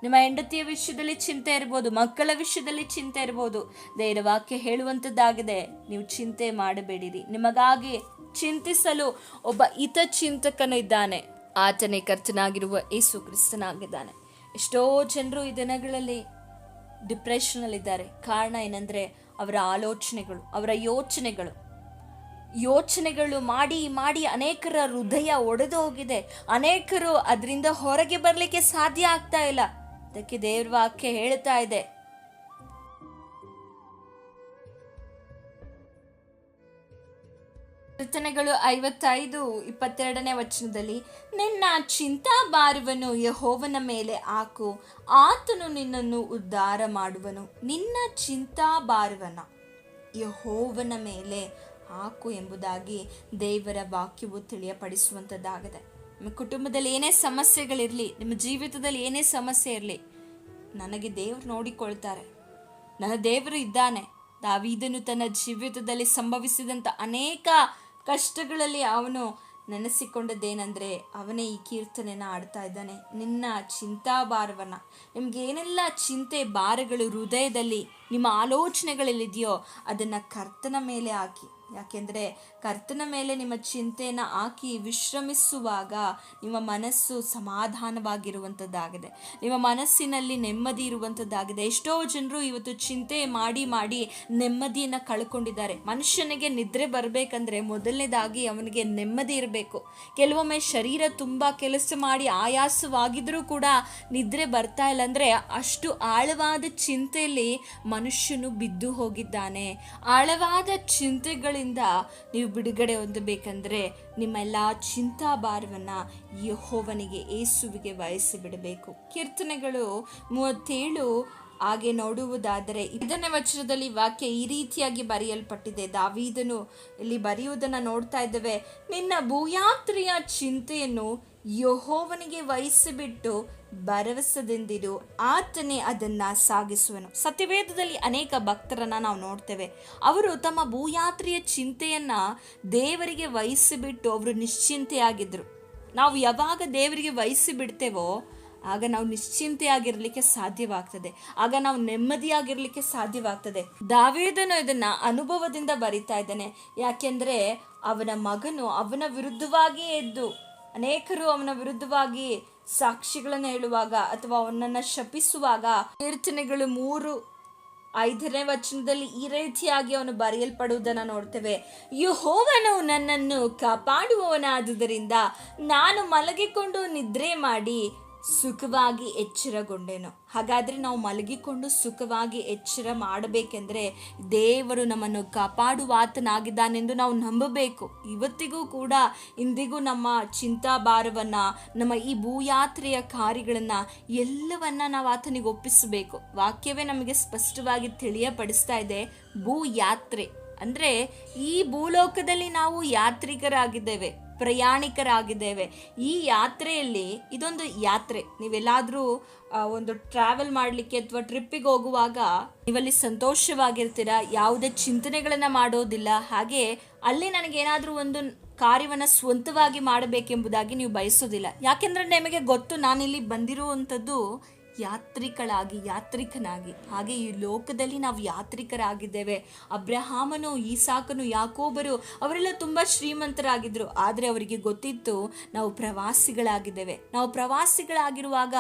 ನಿಮ್ಮ ಹೆಂಡತಿಯ ವಿಷಯದಲ್ಲಿ ಚಿಂತೆ ಇರ್ಬೋದು, ಮಕ್ಕಳ ವಿಷಯದಲ್ಲಿ ಚಿಂತೆ ಇರ್ಬೋದು. ದೇವರ ವಾಕ್ಯ ಹೇಳುವಂಥದ್ದಾಗಿದೆ, ನೀವು ಚಿಂತೆ ಮಾಡಬೇಡಿರಿ. ನಿಮಗಾಗಿ ಚಿಂತಿಸಲು ಒಬ್ಬ ಹಿತಚಿಂತಕನು ಇದ್ದಾನೆ, ಆತನೇ ಕರ್ತನಾಗಿರುವ ಯೇಸು ಕ್ರಿಸ್ತನಾಗಿದ್ದಾನೆ. ಎಷ್ಟೋ ಜನರು ಈ ದಿನಗಳಲ್ಲಿ ಡಿಪ್ರೆಷನಲ್ಲಿದ್ದಾರೆ. ಕಾರಣ ಏನಂದರೆ ಅವರ ಆಲೋಚನೆಗಳು, ಅವರ ಯೋಚನೆಗಳು ಮಾಡಿ ಮಾಡಿ ಅನೇಕರ ಹೃದಯ ಒಡೆದು ಹೋಗಿದೆ. ಅನೇಕರು ಅದರಿಂದ ಹೊರಗೆ ಬರಲಿಕ್ಕೆ ಸಾಧ್ಯ ಆಗ್ತಾ ಇಲ್ಲ. ಅದಕ್ಕೆ ದೇವ್ರ ವಾಕ್ಯ ಹೇಳ್ತಾ ಇದೆ, ಕೀರ್ತನೆಗಳು 55:22 ವಚನದಲ್ಲಿ, ನಿನ್ನ ಚಿಂತಾಭಾರವನ್ನು ಯೆಹೋವನ ಮೇಲೆ ಹಾಕು, ಆತನು ನಿನ್ನನ್ನು ಉದ್ಧಾರ ಮಾಡುವನು. ನಿನ್ನ ಚಿಂತಾಭಾರವನ್ನು ಯೆಹೋವನ ಮೇಲೆ ಹಾಕು ಎಂಬುದಾಗಿ ದೇವರ ವಾಕ್ಯವು ತಿಳಿಯಪಡಿಸುವಂಥದ್ದಾಗಿದೆ. ನಿಮ್ಮ ಕುಟುಂಬದಲ್ಲಿ ಏನೇ ಸಮಸ್ಯೆಗಳಿರಲಿ, ನಿಮ್ಮ ಜೀವಿತದಲ್ಲಿ ಏನೇ ಸಮಸ್ಯೆ ಇರಲಿ, ನನಗೆ ದೇವರು ನೋಡಿಕೊಳ್ತಾರೆ, ನನ್ನ ದೇವರು ಇದ್ದಾನೆ. ದಾವೀದನು ತನ್ನ ಜೀವಿತದಲ್ಲಿ ಸಂಭವಿಸಿದಂಥ ಅನೇಕ ಕಷ್ಟಗಳಲ್ಲಿ ಅವನು ನೆನೆಸಿಕೊಂಡದ್ದೇನೆಂದರೆ, ಅವನೇ ಈ ಕೀರ್ತನೆನ ಆಡ್ತಾ ಇದ್ದಾನೆ. ನಿನ್ನ ಚಿಂತಾಭಾರವನ್ನು, ನಿಮ್ಗೆ ಏನೆಲ್ಲ ಚಿಂತೆ ಭಾರಗಳು ಹೃದಯದಲ್ಲಿ, ನಿಮ್ಮ ಆಲೋಚನೆಗಳಲ್ಲಿದೆಯೋ ಅದನ್ನು ಕರ್ತನ ಮೇಲೆ ಹಾಕಿ. ಯಾಕೆಂದರೆ ಕರ್ತನ ಮೇಲೆ ನಿಮ್ಮ ಚಿಂತೆಯನ್ನು ಹಾಕಿ ವಿಶ್ರಮಿಸುವಾಗ ನಿಮ್ಮ ಮನಸ್ಸು ಸಮಾಧಾನವಾಗಿರುವಂಥದ್ದಾಗಿದೆ, ನಿಮ್ಮ ಮನಸ್ಸಿನಲ್ಲಿ ನೆಮ್ಮದಿ ಇರುವಂಥದ್ದಾಗಿದೆ. ಎಷ್ಟೋ ಜನರು ಇವತ್ತು ಚಿಂತೆ ಮಾಡಿ ಮಾಡಿ ನೆಮ್ಮದಿಯನ್ನು ಕಳ್ಕೊಂಡಿದ್ದಾರೆ. ಮನುಷ್ಯನಿಗೆ ನಿದ್ರೆ ಬರಬೇಕಂದ್ರೆ ಮೊದಲನೇದಾಗಿ ಅವನಿಗೆ ನೆಮ್ಮದಿ ಇರಬೇಕು. ಕೆಲವೊಮ್ಮೆ ಶರೀರ ತುಂಬ ಕೆಲಸ ಮಾಡಿ ಆಯಾಸವಾಗಿದ್ರೂ ಕೂಡ ನಿದ್ರೆ ಬರ್ತಾ ಇಲ್ಲ ಅಂದರೆ ಅಷ್ಟು ಆಳವಾದ ಚಿಂತೆಯಲ್ಲಿ ಮನುಷ್ಯನು ಬಿದ್ದು ಹೋಗಿದ್ದಾನೆ. ಆಳವಾದ ಚಿಂತೆಗಳಿಂದ ನೀವು ಬಿಡುಗಡೆ ಹೊಂದಬೇಕಂದ್ರೆ ನಿಮ್ಮೆಲ್ಲ ಚಿಂತಾಭಾರವನ್ನು ಯೆಹೋವನಿಗೆ, ಯೇಸುವಿಗೆ ವಹಿಸಿ ಬಿಡಬೇಕು. ಕೀರ್ತನೆಗಳು 37 ಹಾಗೆ ನೋಡುವುದಾದರೆ 5ನೇ ವಚನದಲ್ಲಿ ವಾಕ್ಯ ಈ ರೀತಿಯಾಗಿ ಬರೆಯಲ್ಪಟ್ಟಿದೆ. ದಾವೀದನು ಇಲ್ಲಿ ಬರೆಯುವುದನ್ನು ನೋಡ್ತಾ ಇದ್ದೇವೆ, ನಿನ್ನ ಭೂಯಾತ್ರೆಯ ಚಿಂತೆಯನ್ನು ಯೆಹೋವನಿಗೆ ವಹಿಸಿಬಿಟ್ಟು ಭರವಸೆದಿಂದಿರು, ಆತನೇ ಅದನ್ನು ಸಾಗಿಸುವನು. ಸತ್ಯವೇದದಲ್ಲಿ ಅನೇಕ ಭಕ್ತರನ್ನ ನಾವು ನೋಡ್ತೇವೆ. ಅವರು ತಮ್ಮ ಭೂಯಾತ್ರೆಯ ಚಿಂತೆಯನ್ನು ದೇವರಿಗೆ ವಹಿಸಿಬಿಟ್ಟು ಅವರು ನಿಶ್ಚಿಂತೆಯಾಗಿದ್ದರು. ನಾವು ಯಾವಾಗ ದೇವರಿಗೆ ವಹಿಸಿ ಬಿಡ್ತೇವೋ ಆಗ ನಾವು ನಿಶ್ಚಿಂತೆಯಾಗಿರಲಿಕ್ಕೆ ಸಾಧ್ಯವಾಗ್ತದೆ, ಆಗ ನಾವು ನೆಮ್ಮದಿಯಾಗಿರಲಿಕ್ಕೆ ಸಾಧ್ಯವಾಗ್ತದೆ. ದಾವೀದನು ಇದನ್ನು ಅನುಭವದಿಂದ ಬರಿತಾ ಇದ್ದಾನೆ. ಯಾಕೆಂದರೆ ಅವನ ಮಗನು ಅವನ ವಿರುದ್ಧವಾಗಿಯೇ ಎದ್ದು ಅನೇಕರು ಅವನ ವಿರುದ್ಧವಾಗಿ ಸಾಕ್ಷಿಗಳನ್ನು ಹೇಳುವಾಗ ಅಥವಾ ಅವನನ್ನು ಶಪಿಸುವಾಗ ಕೀರ್ತನೆಗಳು 3:5 ವಚನದಲ್ಲಿ ಈ ರೀತಿಯಾಗಿ ಅವನು ಬರೆಯಲ್ಪಡುವುದನ್ನು ನೋಡ್ತೇವೆ. ಯೆಹೋವನು ನನ್ನನ್ನು ಕಾಪಾಡುವವನಾದುದರಿಂದ ನಾನು ಮಲಗಿಕೊಂಡು ನಿದ್ರೆ ಮಾಡಿ ಸುಖವಾಗಿ ಎಚ್ಚರಗೊಂಡೆನು. ಹಾಗಾದರೆ ನಾವು ಮಲಗಿಕೊಂಡು ಸುಖವಾಗಿ ಎಚ್ಚರ ಮಾಡಬೇಕೆಂದರೆ ದೇವರು ನಮ್ಮನ್ನು ಕಾಪಾಡುವಾತನಾಗಿದ್ದಾನೆಂದು ನಾವು ನಂಬಬೇಕು. ಇವತ್ತಿಗೂ ಕೂಡ ಇಂದಿಗೂ ನಮ್ಮ ಚಿಂತಾಭಾರವನ್ನು, ನಮ್ಮ ಈ ಭೂಯಾತ್ರೆಯ ಕಾರ್ಯಗಳನ್ನು ಎಲ್ಲವನ್ನ ನಾವು ಆತನಿಗೆ ಒಪ್ಪಿಸಬೇಕು. ವಾಕ್ಯವೇ ನಮಗೆ ಸ್ಪಷ್ಟವಾಗಿ ತಿಳಿಯಪಡಿಸ್ತಾ ಇದೆ, ಭೂಯಾತ್ರೆ ಅಂದರೆ ಈ ಭೂಲೋಕದಲ್ಲಿ ನಾವು ಯಾತ್ರಿಕರಾಗಿದ್ದೇವೆ, ಪ್ರಯಾಣಿಕರಾಗಿದ್ದೇವೆ. ಈ ಯಾತ್ರೆಯಲ್ಲಿ ಇದೊಂದು ಯಾತ್ರೆ. ನೀವೆಲ್ಲಾದರೂ ಒಂದು ಟ್ರಾವೆಲ್ ಮಾಡಲಿಕ್ಕೆ ಅಥವಾ ಟ್ರಿಪ್ಪಿಗೆ ಹೋಗುವಾಗ ನೀವಲ್ಲಿ ಸಂತೋಷವಾಗಿರ್ತೀರ, ಯಾವುದೇ ಚಿಂತನೆಗಳನ್ನು ಮಾಡೋದಿಲ್ಲ. ಹಾಗೆ ಅಲ್ಲಿ ನನಗೇನಾದರೂ ಒಂದು ಕಾರ್ಯವನ್ನು ಸ್ವಂತವಾಗಿ ಮಾಡಬೇಕೆಂಬುದಾಗಿ ನೀವು ಬಯಸೋದಿಲ್ಲ. ಯಾಕೆಂದರೆ ನಿಮಗೆ ಗೊತ್ತು, ನಾನಿಲ್ಲಿ ಬಂದಿರುವಂಥದ್ದು ಯಾತ್ರಿಕನಾಗಿ. ಹಾಗೆ ಈ ಲೋಕದಲ್ಲಿ ನಾವು ಯಾತ್ರಿಕರಾಗಿದ್ದೇವೆ. ಅಬ್ರಹಾಮನು, ಈಸಾಕನು, ಯಾಕೋಬರು ಅವರೆಲ್ಲ ತುಂಬ ಶ್ರೀಮಂತರಾಗಿದ್ದರು. ಆದರೆ ಅವರಿಗೆ ಗೊತ್ತಿತ್ತು ನಾವು ಪ್ರವಾಸಿಗಳಾಗಿದ್ದೇವೆ. ನಾವು ಪ್ರವಾಸಿಗಳಾಗಿರುವಾಗ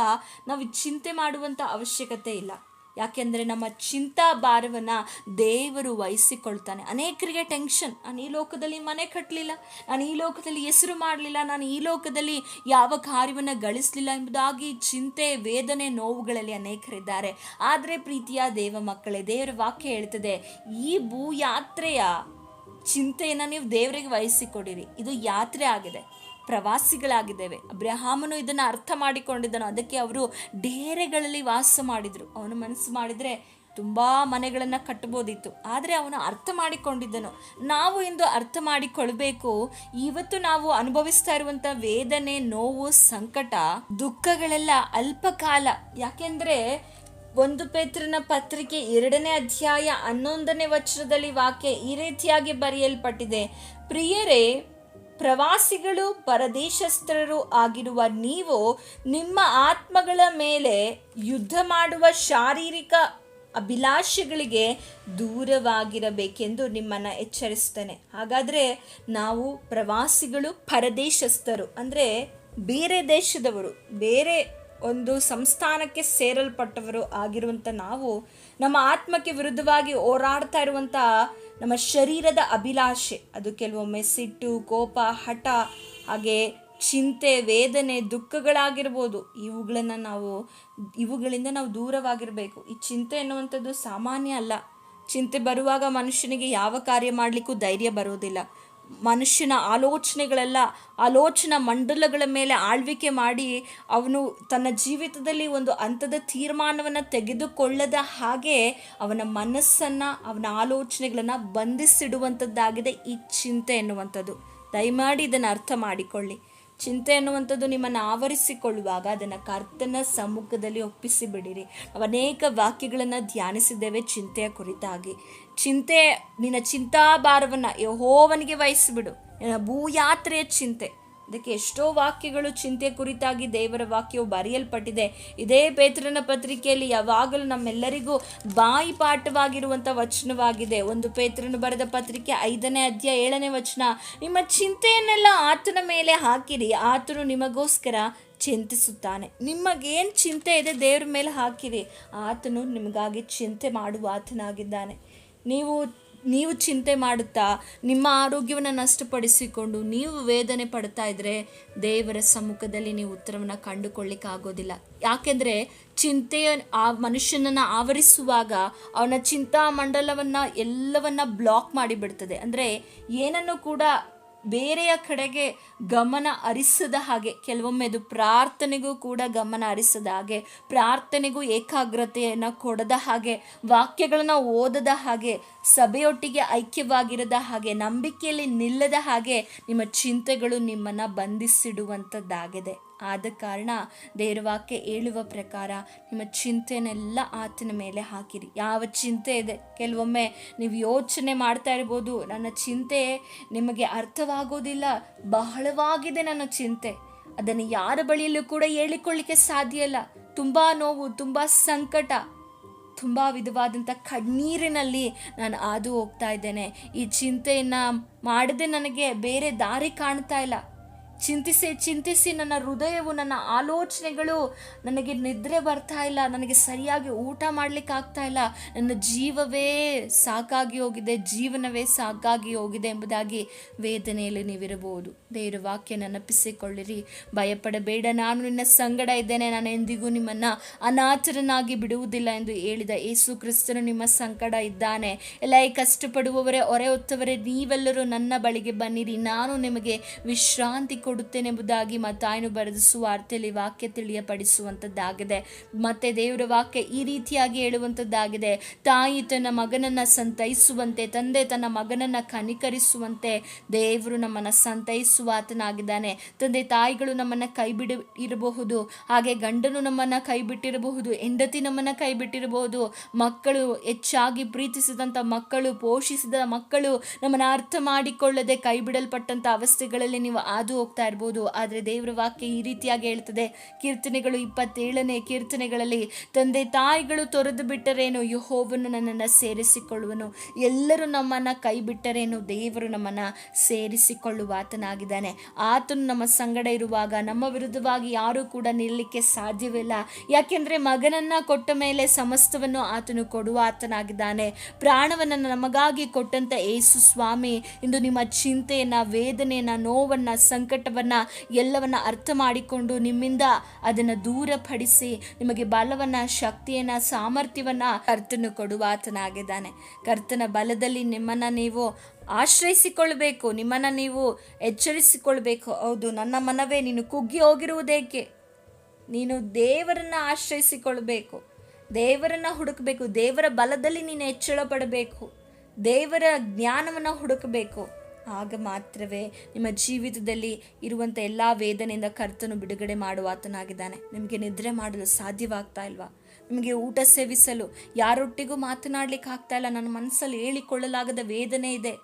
ನಾವು ಚಿಂತೆ ಮಾಡುವಂಥ ಅವಶ್ಯಕತೆ ಇಲ್ಲ. ಯಾಕೆಂದರೆ ನಮ್ಮ ಚಿಂತಾಭಾರವನ್ನು ದೇವರು ವಹಿಸಿಕೊಳ್ತಾನೆ. ಅನೇಕರಿಗೆ ಟೆನ್ಷನ್, ನಾನು ಈ ಲೋಕದಲ್ಲಿ ಮನೆ ಕಟ್ಟಲಿಲ್ಲ, ನಾನು ಈ ಲೋಕದಲ್ಲಿ ಹೆಸರು ಮಾಡಲಿಲ್ಲ, ನಾನು ಈ ಲೋಕದಲ್ಲಿ ಯಾವ ಕಾರ್ಯವನ್ನು ಗಳಿಸಲಿಲ್ಲ ಎಂಬುದಾಗಿ ಚಿಂತೆ, ವೇದನೆ, ನೋವುಗಳಲ್ಲಿ ಅನೇಕರಿದ್ದಾರೆ. ಆದರೆ ಪ್ರೀತಿಯ ದೇವ ಮಕ್ಕಳೇ, ದೇವರ ವಾಕ್ಯ ಹೇಳ್ತದೆ, ಈ ಭೂಯಾತ್ರೆಯ ಚಿಂತೆಯನ್ನು ನೀವು ದೇವರಿಗೆ ವಹಿಸಿಕೊಡಿರಿ. ಇದು ಯಾತ್ರೆ ಆಗಿದೆ, ಪ್ರವಾಸಿಗಳಾಗಿದ್ದೇವೆ. ಅಬ್ರಹಾಮನು ಇದನ್ನು ಅರ್ಥ ಮಾಡಿಕೊಂಡಿದ್ದನು. ಅದಕ್ಕೆ ಅವರು ಡೇರೆಗಳಲ್ಲಿ ವಾಸ ಮಾಡಿದರು. ಅವನು ಮನಸ್ಸು ಮಾಡಿದರೆ ತುಂಬ ಮನೆಗಳನ್ನು ಕಟ್ಟಬೋದಿತ್ತು. ಆದರೆ ಅವನು ಅರ್ಥ ಮಾಡಿಕೊಂಡಿದ್ದನು. ನಾವು ಇಂದು ಅರ್ಥ ಮಾಡಿಕೊಳ್ಬೇಕು, ಇವತ್ತು ನಾವು ಅನುಭವಿಸ್ತಾ ಇರುವಂಥ ವೇದನೆ, ನೋವು, ಸಂಕಟ, ದುಃಖಗಳೆಲ್ಲ ಅಲ್ಪಕಾಲ. ಯಾಕೆಂದರೆ 1 ಪೇತ್ರನ ಪತ್ರಿಕೆ 2ನೇ ಅಧ್ಯಾಯ 11ನೇ ವಚನದಲ್ಲಿ ವಾಕ್ಯ ಈ ರೀತಿಯಾಗಿ ಬರೆಯಲ್ಪಟ್ಟಿದೆ: ಪ್ರಿಯರೇ, ಪ್ರವಾಸಿಗಳು ಪರದೇಶಸ್ಥರು ಆಗಿರುವ ನೀವು ನಿಮ್ಮ ಆತ್ಮಗಳ ಮೇಲೆ ಯುದ್ಧ ಮಾಡುವ ಶಾರೀರಿಕ ಅಭಿಲಾಷೆಗಳಿಗೆ ದೂರವಾಗಿರಬೇಕೆಂದು ನಿಮ್ಮನ್ನು ಎಚ್ಚರಿಸ್ತೇನೆ. ಹಾಗಾದರೆ ನಾವು ಪ್ರವಾಸಿಗಳು, ಪರದೇಶಸ್ಥರು ಅಂದರೆ ಬೇರೆ ದೇಶದವರು, ಬೇರೆ ಒಂದು ಸಂಸ್ಥಾನಕ್ಕೆ ಸೇರಲ್ಪಟ್ಟವರು ಆಗಿರುವಂಥ ನಾವು ನಮ್ಮ ಆತ್ಮಕ್ಕೆ ವಿರುದ್ಧವಾಗಿ ಹೋರಾಡ್ತಾ ಇರುವಂಥ ನಮ್ಮ ಶರೀರದ ಅಭಿಲಾಷೆ, ಅದು ಕೆಲವೊಮ್ಮೆ ಸಿಟ್ಟು, ಕೋಪ, ಹಠ, ಹಾಗೆ ಚಿಂತೆ, ವೇದನೆ, ದುಃಖಗಳಾಗಿರ್ಬೋದು. ಇವುಗಳಿಂದ ನಾವು ದೂರವಾಗಿರಬೇಕು. ಈ ಚಿಂತೆ ಎನ್ನುವಂಥದ್ದು ಸಾಮಾನ್ಯ ಅಲ್ಲ. ಚಿಂತೆ ಬರುವಾಗ ಮನುಷ್ಯನಿಗೆ ಯಾವ ಕಾರ್ಯ ಮಾಡಲಿಕ್ಕೂ ಧೈರ್ಯ ಬರೋದಿಲ್ಲ. ಮನುಷ್ಯನ ಆಲೋಚನಾ ಮಂಡಲಗಳ ಮೇಲೆ ಆಳ್ವಿಕೆ ಮಾಡಿ ಅವನು ತನ್ನ ಜೀವಿತದಲ್ಲಿ ಒಂದು ಹಂತದ ತೀರ್ಮಾನವನ್ನು ತೆಗೆದುಕೊಳ್ಳದ ಹಾಗೆ ಅವನ ಮನಸ್ಸನ್ನು, ಅವನ ಆಲೋಚನೆಗಳನ್ನು ಬಂಧಿಸಿಡುವಂಥದ್ದಾಗಿದೆ ಈ ಚಿಂತೆ ಎನ್ನುವಂಥದ್ದು. ದಯಮಾಡಿ ಇದನ್ನು ಅರ್ಥ ಮಾಡಿಕೊಳ್ಳಿ. ಚಿಂತೆ ಎನ್ನುವಂಥದ್ದು ನಿಮ್ಮನ್ನು ಆವರಿಸಿಕೊಳ್ಳುವಾಗ ಅದನ್ನು ಕರ್ತನ ಸಮ್ಮುಖದಲ್ಲಿ ಒಪ್ಪಿಸಿ ಬಿಡಿರಿ. ನಾವು ಅನೇಕ ವಾಕ್ಯಗಳನ್ನು ಧ್ಯಾನಿಸಿದ್ದೇವೆ ಚಿಂತೆಯ ಕುರಿತಾಗಿ. ನಿನ್ನ ಚಿಂತಾಭಾರವನ್ನು ಯೆಹೋವನಿಗೆ ವಹಿಸಿಬಿಡು. ಭೂಯಾತ್ರೆಯ ಚಿಂತೆ, ಅದಕ್ಕೆ ಎಷ್ಟೋ ವಾಕ್ಯಗಳು ಚಿಂತೆ ಕುರಿತಾಗಿ ದೇವರ ವಾಕ್ಯವು ಬರೆಯಲ್ಪಟ್ಟಿದೆ. ಇದೇ ಪೇತ್ರನ ಪತ್ರಿಕೆಯಲ್ಲಿ ಯಾವಾಗಲೂ ನಮ್ಮೆಲ್ಲರಿಗೂ ಬಾಯಿಪಾಠವಾಗಿರುವಂಥ ವಚನವಾಗಿದೆ. 1 ಪೇತ್ರನು ಬರೆದ ಪತ್ರಿಕೆ 5ನೇ ಅಧ್ಯಾಯ 7ನೇ ವಚನ: ನಿಮ್ಮ ಚಿಂತೆಯನ್ನೆಲ್ಲ ಆತನ ಮೇಲೆ ಹಾಕಿರಿ, ಆತನು ನಿಮಗೋಸ್ಕರ ಚಿಂತಿಸುತ್ತಾನೆ. ನಿಮಗೇನು ಚಿಂತೆ ಇದೆ ದೇವ್ರ ಮೇಲೆ ಹಾಕಿರಿ, ಆತನು ನಿಮಗಾಗಿ ಚಿಂತೆ ಮಾಡುವ ಆತನಾಗಿದ್ದಾನೆ. ನೀವು ಚಿಂತೆ ಮಾಡುತ್ತಾ ನಿಮ್ಮ ಆರೋಗ್ಯವನ್ನು ನಷ್ಟಪಡಿಸಿಕೊಂಡು ನೀವು ವೇದನೆ ಪಡ್ತಾ ಇದ್ದರೆ ದೇವರ ಸಮ್ಮುಖದಲ್ಲಿ ನೀವು ಉತ್ತರವನ್ನು ಕಂಡುಕೊಳ್ಳಿಕ್ಕಾಗೋದಿಲ್ಲ. ಯಾಕೆಂದರೆ ಚಿಂತೆಯ ಆ ಮನುಷ್ಯನನ್ನು ಆವರಿಸುವಾಗ ಅವನ ಚಿಂತಾ ಮಂಡಲವನ್ನು ಎಲ್ಲವನ್ನ ಬ್ಲಾಕ್ ಮಾಡಿಬಿಡ್ತದೆ. ಅಂದರೆ ಏನನ್ನು ಕೂಡ ಬೇರೆಯ ಕಡೆಗೆ ಗಮನ ಹರಿಸದ ಹಾಗೆ, ಕೆಲವೊಮ್ಮೆ ಅದು ಪ್ರಾರ್ಥನೆಗೂ ಕೂಡ ಗಮನ ಹರಿಸದ ಹಾಗೆ, ಪ್ರಾರ್ಥನೆಗೂ ಏಕಾಗ್ರತೆಯನ್ನು ಕೊಡದ ಹಾಗೆ, ವಾಕ್ಯಗಳನ್ನು ಓದದ ಹಾಗೆ, ಸಭೆಯೊಟ್ಟಿಗೆ ಐಕ್ಯವಾಗಿರದ ಹಾಗೆ, ನಂಬಿಕೆಯಲ್ಲಿ ನಿಲ್ಲದ ಹಾಗೆ ನಿಮ್ಮ ಚಿಂತೆಗಳು ನಿಮ್ಮನ್ನು ಬಂಧಿಸಿಡುವಂಥದ್ದಾಗಿದೆ. ಆದ ಕಾರಣ ದೇವರ ವಾಕ್ಯ ಹೇಳುವ ಪ್ರಕಾರ ನಿಮ್ಮ ಚಿಂತೆನೆಲ್ಲ ಆತನ ಮೇಲೆ ಹಾಕಿರಿ. ಯಾವ ಚಿಂತೆ ಇದೆ, ಕೆಲವೊಮ್ಮೆ ನೀವು ಯೋಚನೆ ಮಾಡ್ತಾ ಇರ್ಬೋದು, ನನ್ನ ಚಿಂತೆ ನಿಮಗೆ ಅರ್ಥವಾಗೋದಿಲ್ಲ, ಬಹಳವಾಗಿದೆ ನನ್ನ ಚಿಂತೆ, ಅದನ್ನು ಯಾರ ಬಳಿಯಲ್ಲೂ ಕೂಡ ಹೇಳಿಕೊಳ್ಳಿಕ್ಕೆ ಸಾಧ್ಯ ಇಲ್ಲ, ತುಂಬ ನೋವು, ತುಂಬ ಸಂಕಟ, ತುಂಬ ವಿಧವಾದಂಥ ಕಣ್ಣೀರಿನಲ್ಲಿ ನಾನು ಹಾದು ಹೋಗ್ತಾ ಇದ್ದೇನೆ, ಈ ಚಿಂತೆಯನ್ನು ಮಾಡದೆ ನನಗೆ ಬೇರೆ ದಾರಿ ಕಾಣ್ತಾ ಇಲ್ಲ, ಚಿಂತಿಸಿ ನನ್ನ ಹೃದಯವು, ನನ್ನ ಆಲೋಚನೆಗಳು, ನನಗೆ ನಿದ್ರೆ ಬರ್ತಾ ಇಲ್ಲ, ನನಗೆ ಸರಿಯಾಗಿ ಊಟ ಮಾಡಲಿಕ್ಕೆ ಆಗ್ತಾ ಇಲ್ಲ, ನನ್ನ ಜೀವವೇ ಸಾಕಾಗಿ ಹೋಗಿದೆ, ಜೀವನವೇ ಸಾಕಾಗಿ ಹೋಗಿದೆ ಎಂಬುದಾಗಿ ವೇದನೆಯಲ್ಲಿ ನೀವಿರಬಹುದು. ದೇವರ ವಾಕ್ಯ ನೆನಪಿಸಿಕೊಳ್ಳಿರಿ. ಭಯಪಡಬೇಡ, ನಾನು ನಿನ್ನ ಸಂಗಡ ಇದ್ದೇನೆ, ನಾನು ಎಂದಿಗೂ ನಿಮ್ಮನ್ನು ಅನಾಥರನ್ನಾಗಿ ಬಿಡುವುದಿಲ್ಲ ಎಂದು ಹೇಳಿದ ಯೇಸು ಕ್ರಿಸ್ತನು ನಿಮ್ಮ ಸಂಗಡ ಇದ್ದಾನೆ. ಎಲ್ಲ ಕಷ್ಟಪಡುವವರೇ, ಹೊರೆ ಹೊತ್ತವರೇ, ನೀವೆಲ್ಲರೂ ನನ್ನ ಬಳಿಗೆ ಬನ್ನಿರಿ, ನಾನು ನಿಮಗೆ ವಿಶ್ರಾಂತಿ ಕೊಡುತ್ತೇನೆಂಬುದಾಗಿ ಮತ್ತಾಯನು ಬರೆದ ಸುವಾರ್ತೆಯಲ್ಲಿ ವಾಕ್ಯ ತಿಳಿಯಪಡಿಸುವಂಥದ್ದಾಗಿದೆ. ಮತ್ತೆ ದೇವರ ವಾಕ್ಯ ಈ ರೀತಿಯಾಗಿ ಹೇಳುವಂಥದ್ದಾಗಿದೆ: ತಾಯಿ ತನ್ನ ಮಗನನ್ನು ಸಂತೈಸುವಂತೆ, ತಂದೆ ತನ್ನ ಮಗನನ್ನು ಕನಿಕರಿಸುವಂತೆ ದೇವರು ನಮ್ಮನ್ನು ಸಂತೈಸುವ ಆತನಾಗಿದ್ದಾನೆ. ತಂದೆ ತಾಯಿಗಳು ನಮ್ಮನ್ನು ಕೈ ಇರಬಹುದು, ಹಾಗೆ ಗಂಡನು ನಮ್ಮನ್ನು ಕೈ ಬಿಟ್ಟಿರಬಹುದು, ಹೆಂಡತಿ ನಮ್ಮನ್ನು ಕೈ ಬಿಟ್ಟಿರಬಹುದು, ಮಕ್ಕಳು, ಹೆಚ್ಚಾಗಿ ಪ್ರೀತಿಸಿದಂಥ ಮಕ್ಕಳು, ಪೋಷಿಸಿದ ಮಕ್ಕಳು ನಮ್ಮನ್ನು ಅರ್ಥ ಮಾಡಿಕೊಳ್ಳದೆ ಕೈ ಬಿಡಲ್ಪಟ್ಟಂಥ ಅವಸ್ಥೆಗಳಲ್ಲಿ ನೀವು ಹಾದು ಹೋಗ್ತಾ ಇರ್ಬೋದು. ಆದರೆ ದೇವರ ವಾಕ್ಯ ಈ ರೀತಿಯಾಗಿ ಹೇಳ್ತದೆ, ಕೀರ್ತನೆಗಳು 27ನೇ ಕೀರ್ತನೆಗಳಲ್ಲಿ, ತಂದೆ ತಾಯಿಗಳು ತೊರೆದು ಬಿಟ್ಟರೇನು, ಯೆಹೋವನು ನನ್ನನ್ನು ಸೇರಿಸಿಕೊಳ್ಳುವನು. ಎಲ್ಲರೂ ನಮ್ಮನ್ನು ಕೈ ಬಿಟ್ಟರೇನು, ದೇವರು ನಮ್ಮನ್ನು ಸೇರಿಸಿಕೊಳ್ಳುವ ಆತನಾಗಿದ್ದಾನೆ. ಆತನು ನಮ್ಮ ಸಂಗಡ ಇರುವಾಗ ನಮ್ಮ ವಿರುದ್ಧವಾಗಿ ಯಾರೂ ಕೂಡ ನಿಲ್ಲಲಿಕ್ಕೆ ಸಾಧ್ಯವಿಲ್ಲ. ಯಾಕೆಂದರೆ ಮಗನನ್ನು ಕೊಟ್ಟ ಮೇಲೆ ಸಮಸ್ತವನ್ನು ಆತನು ಕೊಡುವ ಆತನಾಗಿದ್ದಾನೆ. ಪ್ರಾಣವನ್ನು ನಮಗಾಗಿ ಕೊಟ್ಟಂಥ ಯೇಸು ಸ್ವಾಮಿ ಇಂದು ನಿಮ್ಮ ಚಿಂತೆಯನ್ನು, ವೇದನೆಯನ್ನು, ನೋವನ್ನು, ಸಂಕಟವನ್ನು ಎಲ್ಲವನ್ನ ಅರ್ಥ ಮಾಡಿಕೊಂಡು ನಿಮ್ಮಿಂದ ಅದನ್ನು ದೂರಪಡಿಸಿ ನಿಮಗೆ ಬಲವನ್ನು, ಶಕ್ತಿಯನ್ನು, ಸಾಮರ್ಥ್ಯವನ್ನು ಕರ್ತನು ಕೊಡುವ ಆತನಾಗಿದ್ದಾನೆ. ಕರ್ತನ ಬಲದಲ್ಲಿ ನಿಮ್ಮನ್ನು ನೀವು ಆಶ್ರಯಿಸಿಕೊಳ್ಬೇಕು, ನಿಮ್ಮನ್ನು ನೀವು ಎಚ್ಚರಿಸಿಕೊಳ್ಬೇಕು. ಹೌದು, ನನ್ನ ಮನವೇ ನೀನು ಕುಗ್ಗಿ ಹೋಗಿರುವುದೇಕೆ? ನೀನು ದೇವರನ್ನು ಆಶ್ರಯಿಸಿಕೊಳ್ಬೇಕು. ದೇವರನ್ನ ಹುಡುಕಬೇಕು. ದೇವರ ಬಲದಲ್ಲಿ ನೀನು ಹೆಚ್ಚಳ ಪಡಬೇಕು. ದೇವರ ಜ್ಞಾನವನ್ನು ಹುಡುಕಬೇಕು. ಆಗ ಮಾತ್ರವೇ ನಿಮ್ಮ ಜೀವಿತದಲ್ಲಿ ಇರುವಂಥ ಎಲ್ಲ ವೇದನೆಯಿಂದ ಕರ್ತನು ಬಿಡುಗಡೆ ಮಾಡುವ ಆತನಾಗಿದ್ದಾನೆ. ನಿಮಗೆ ನಿದ್ರೆ ಮಾಡಲು ಸಾಧ್ಯವಾಗ್ತಾ ಇಲ್ವಾ? ನಿಮಗೆ ಊಟ ಸೇವಿಸಲು ಯಾರೊಟ್ಟಿಗೂ ಮಾತನಾಡ್ಲಿಕ್ಕೆ ಆಗ್ತಾ ಇಲ್ಲ. ನನ್ನ ಮನಸ್ಸಲ್ಲಿ ಹೇಳಿಕೊಳ್ಳಲಾಗದ ವೇದನೆ ಇದೆ.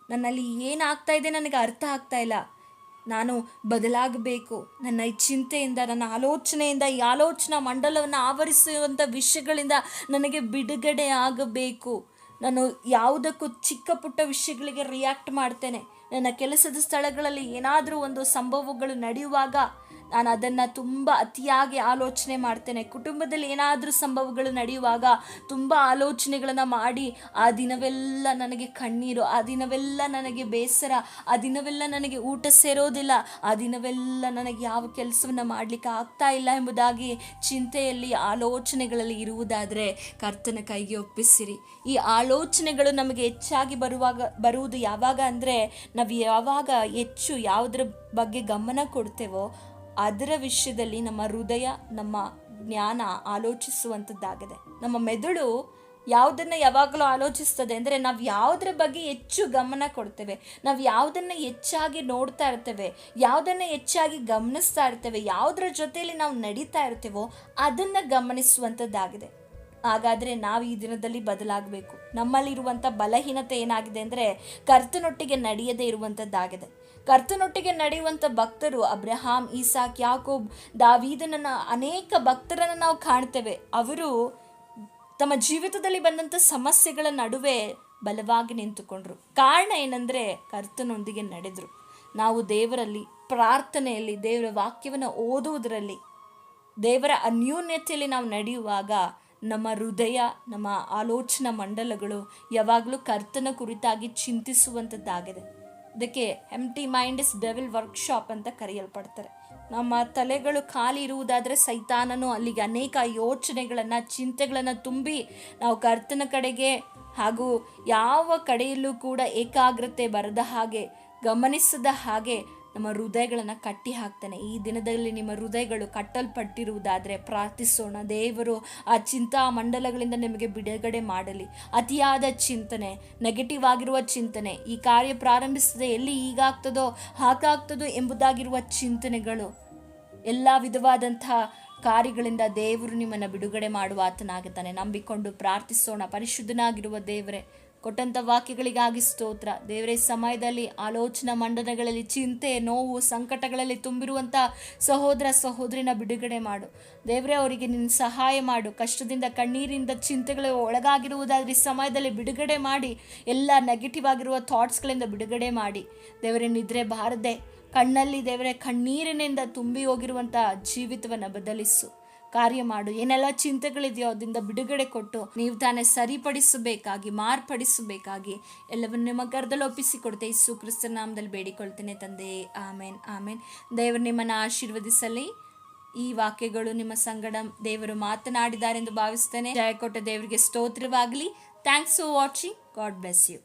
ನನ್ನಲ್ಲಿ ಏನಾಗ್ತಾ ಇದೆ ನನಗೆ ಅರ್ಥ ಆಗ್ತಾ ಇಲ್ಲ. ನಾನು ಬದಲಾಗಬೇಕು. ನನ್ನ ಈ ಚಿಂತೆಯಿಂದ, ನನ್ನ ಆಲೋಚನೆಯಿಂದ, ಈ ಆಲೋಚನಾ ಮಂಡಲವನ್ನು ಆವರಿಸುವಂಥ ವಿಷಯಗಳಿಂದ ನನಗೆ ಬಿಡುಗಡೆ ಆಗಬೇಕು. ನಾನು ಯಾವುದಕ್ಕೂ ಚಿಕ್ಕ ಪುಟ್ಟ ವಿಷಯಗಳಿಗೆ ರಿಯಾಕ್ಟ್ ಮಾಡ್ತೇನೆ. ನನ್ನ ಕೆಲಸದ ಸ್ಥಳಗಳಲ್ಲಿ ಏನಾದರೂ ಒಂದು ಸಂಭವಗಳು ನಡೆಯುವಾಗ ನಾನು ಅದನ್ನು ತುಂಬ ಅತಿಯಾಗಿ ಆಲೋಚನೆ ಮಾಡ್ತೇನೆ. ಕುಟುಂಬದಲ್ಲಿ ಏನಾದರೂ ಸಂಭವಗಳು ನಡೆಯುವಾಗ ತುಂಬ ಆಲೋಚನೆಗಳನ್ನು ಮಾಡಿ ಆ ದಿನವೆಲ್ಲ ನನಗೆ ಕಣ್ಣೀರು, ಆ ದಿನವೆಲ್ಲ ನನಗೆ ಬೇಸರ, ಆ ದಿನವೆಲ್ಲ ನನಗೆ ಊಟ ಸೇರೋದಿಲ್ಲ, ಆ ದಿನವೆಲ್ಲ ನನಗೆ ಯಾವ ಕೆಲಸವನ್ನು ಮಾಡಲಿಕ್ಕೆ ಆಗ್ತಾ ಇಲ್ಲ ಎಂಬುದಾಗಿ ಚಿಂತೆಯಲ್ಲಿ, ಆಲೋಚನೆಗಳಲ್ಲಿ ಇರುವುದಾದರೆ ಕರ್ತನ ಕೈಗೆ ಒಪ್ಪಿಸಿರಿ. ಈ ಆಲೋಚನೆಗಳು ನಮಗೆ ಹೆಚ್ಚಾಗಿ ಬರುವುದು ಯಾವಾಗ ಅಂದರೆ, ನಾವು ಯಾವಾಗ ಹೆಚ್ಚು ಯಾವುದರ ಬಗ್ಗೆ ಗಮನ ಕೊಡ್ತೇವೋ ಅದರ ವಿಷಯದಲ್ಲಿ ನಮ್ಮ ಹೃದಯ, ನಮ್ಮ ಜ್ಞಾನ ಆಲೋಚಿಸುವಂಥದ್ದಾಗಿದೆ. ನಮ್ಮ ಮೆದುಳು ಯಾವುದನ್ನು ಯಾವಾಗಲೂ ಆಲೋಚಿಸ್ತದೆ ಅಂದರೆ, ನಾವು ಯಾವುದರ ಬಗ್ಗೆ ಹೆಚ್ಚು ಗಮನ ಕೊಡ್ತೇವೆ, ನಾವು ಯಾವುದನ್ನು ಹೆಚ್ಚಾಗಿ ನೋಡ್ತಾ ಇರ್ತೇವೆ, ಯಾವುದನ್ನು ಹೆಚ್ಚಾಗಿ ಗಮನಿಸ್ತಾ ಇರ್ತೇವೆ, ಯಾವುದರ ಜೊತೆಯಲ್ಲಿ ನಾವು ನಡೀತಾ ಇರ್ತೇವೋ ಅದನ್ನು ಗಮನಿಸುವಂಥದ್ದಾಗಿದೆ. ಹಾಗಾದರೆ ನಾವು ಈ ದಿನದಲ್ಲಿ ಬದಲಾಗಬೇಕು. ನಮ್ಮಲ್ಲಿರುವಂಥ ಬಲಹೀನತೆ ಏನಾಗಿದೆ ಅಂದರೆ, ಕರ್ತನೊಟ್ಟಿಗೆ ನಡೆಯದೇ ಇರುವಂಥದ್ದಾಗಿದೆ. ಕರ್ತನೊಟ್ಟಿಗೆ ನಡೆಯುವಂಥ ಭಕ್ತರು ಅಬ್ರಹಾಂ, ಈಸಾಕ್, ಯಾಕೋಬ್, ದಾವೀದನನ್ನ ಅನೇಕ ಭಕ್ತರನ್ನು ನಾವು ಕಾಣ್ತೇವೆ. ಅವರು ತಮ್ಮ ಜೀವಿತದಲ್ಲಿ ಬಂದಂಥ ಸಮಸ್ಯೆಗಳ ನಡುವೆ ಬಲವಾಗಿ ನಿಂತುಕೊಂಡ್ರು. ಕಾರಣ ಏನಂದರೆ, ಕರ್ತನೊಂದಿಗೆ ನಡೆದರು. ನಾವು ದೇವರಲ್ಲಿ, ಪ್ರಾರ್ಥನೆಯಲ್ಲಿ, ದೇವರ ವಾಕ್ಯವನ್ನು ಓದುವುದರಲ್ಲಿ, ದೇವರ ಅನ್ಯೋನ್ಯತೆಯಲ್ಲಿ ನಾವು ನಡೆಯುವಾಗ ನಮ್ಮ ಹೃದಯ, ನಮ್ಮ ಆಲೋಚನಾ ಮಂಡಲಗಳು ಯಾವಾಗಲೂ ಕರ್ತನ ಕುರಿತಾಗಿ ಚಿಂತಿಸುವಂಥದ್ದಾಗಿದೆ. ಅದಕ್ಕೆ ಎಂಟಿ ಮೈಂಡ್ ಇಸ್ ಡೆವಿಲ್ ವರ್ಕ್ಶಾಪ್ ಅಂತ ಕರೆಯಲ್ಪಡ್ತಾರೆ. ನಮ್ಮ ತಲೆಗಳು ಖಾಲಿ ಇರುವುದಾದರೆ ಸೈತಾನನು ಅಲ್ಲಿಗೆ ಅನೇಕ ಯೋಚನೆಗಳನ್ನು, ಚಿಂತೆಗಳನ್ನು ತುಂಬಿ ನಾವು ಕರ್ತನ ಕಡೆಗೆ ಹಾಗೂ ಯಾವ ಕಡೆಯಲ್ಲೂ ಕೂಡ ಏಕಾಗ್ರತೆ ಬರದ ಹಾಗೆ, ಗಮನಿಸದ ಹಾಗೆ ನಮ್ಮ ಹೃದಯಗಳನ್ನು ಕಟ್ಟಿ ಹಾಕ್ತಾನೆ. ಈ ದಿನದಲ್ಲಿ ನಿಮ್ಮ ಹೃದಯಗಳು ಕಟ್ಟಲ್ಪಟ್ಟಿರುವುದಾದರೆ ಪ್ರಾರ್ಥಿಸೋಣ. ದೇವರು ಆ ಚಿಂತಾ ಮಂಡಲಗಳಿಂದ ನಿಮಗೆ ಬಿಡುಗಡೆ ಮಾಡಲಿ. ಅತಿಯಾದ ಚಿಂತನೆ, ನೆಗೆಟಿವ್ ಆಗಿರುವ ಚಿಂತನೆ, ಈ ಕಾರ್ಯ ಪ್ರಾರಂಭಿಸಿದೆ ಎಲ್ಲಿ ಹೀಗಾಗ್ತದೋ ಹಾಗಾಗ್ತದೋ ಎಂಬುದಾಗಿರುವ ಚಿಂತನೆಗಳು, ಎಲ್ಲ ವಿಧವಾದಂಥ ಕಾರ್ಯಗಳಿಂದ ದೇವರು ನಿಮ್ಮನ್ನು ಬಿಡುಗಡೆ ಮಾಡುವ ಆತನಾಗುತ್ತಾನೆ. ನಂಬಿಕೊಂಡು ಪ್ರಾರ್ಥಿಸೋಣ. ಪರಿಶುದ್ಧನಾಗಿರುವ ದೇವರೇ, ಕೊಟ್ಟಂಥ ವಾಕ್ಯಗಳಿಗಾಗಿ ಸ್ತೋತ್ರ. ದೇವರೇ, ಸಮಯದಲ್ಲಿ ಆಲೋಚನಾ ಮಂಡಲಗಳಲ್ಲಿ ಚಿಂತೆ, ನೋವು, ಸಂಕಟಗಳಲ್ಲಿ ತುಂಬಿರುವಂಥ ಸಹೋದರ ಸಹೋದರಿನ ಬಿಡುಗಡೆ ಮಾಡು ದೇವರೇ. ಅವರಿಗೆ ನಿನ್ನ ಸಹಾಯ ಮಾಡು. ಕಷ್ಟದಿಂದ, ಕಣ್ಣೀರಿಂದ, ಚಿಂತೆಗಳ ಒಳಗಾಗಿರುವುದಾದ್ರೆ ಈ ಸಮಯದಲ್ಲಿ ಬಿಡುಗಡೆ ಮಾಡಿ, ಎಲ್ಲ ನೆಗೆಟಿವ್ ಆಗಿರುವ ಥಾಟ್ಸ್ಗಳಿಂದ ಬಿಡುಗಡೆ ಮಾಡಿ ದೇವರೇ. ನಿದ್ರೆ ಬಾರದೆ ಕಣ್ಣಲ್ಲಿ ದೇವರೇ ಕಣ್ಣೀರಿನಿಂದ ತುಂಬಿ ಹೋಗಿರುವಂಥ ಜೀವಿತವನ್ನು ಬದಲಿಸು, ಕಾರ್ಯ ಮಾಡು. ಏನೆಲ್ಲ ಚಿಂತೆಗಳಿದೆಯೋ ಅದರಿಂದ ಬಿಡುಗಡೆ ಕೊಟ್ಟು ನೀವು ತಾನೇ ಸರಿಪಡಿಸಬೇಕಾಗಿ, ಮಾರ್ಪಡಿಸಬೇಕಾಗಿ ಎಲ್ಲವನ್ನು ನಿಮ್ಮ ಕರದಲ್ಲಿ ಒಪ್ಪಿಸಿಕೊಡ್ತೆ. ಯೇಸು ಕ್ರಿಸ್ತನ ನಾಮದಲ್ಲಿ ಬೇಡಿಕೊಳ್ತೇನೆ ತಂದೆ, ಆಮೇನ್, ಆಮೇನ್. ದೇವರು ನಿಮ್ಮನ್ನು ಆಶೀರ್ವದಿಸಲಿ. ಈ ವಾಕ್ಯಗಳು ನಿಮ್ಮ ಸಂಗಡ ದೇವರು ಮಾತನಾಡಿದ್ದಾರೆ ಎಂದು ಭಾವಿಸ್ತೇನೆ. ಜಯ ಕೊಟ್ಟ ದೇವರಿಗೆ ಸ್ತೋತ್ರವಾಗಲಿ. Thanks for watching. God bless you.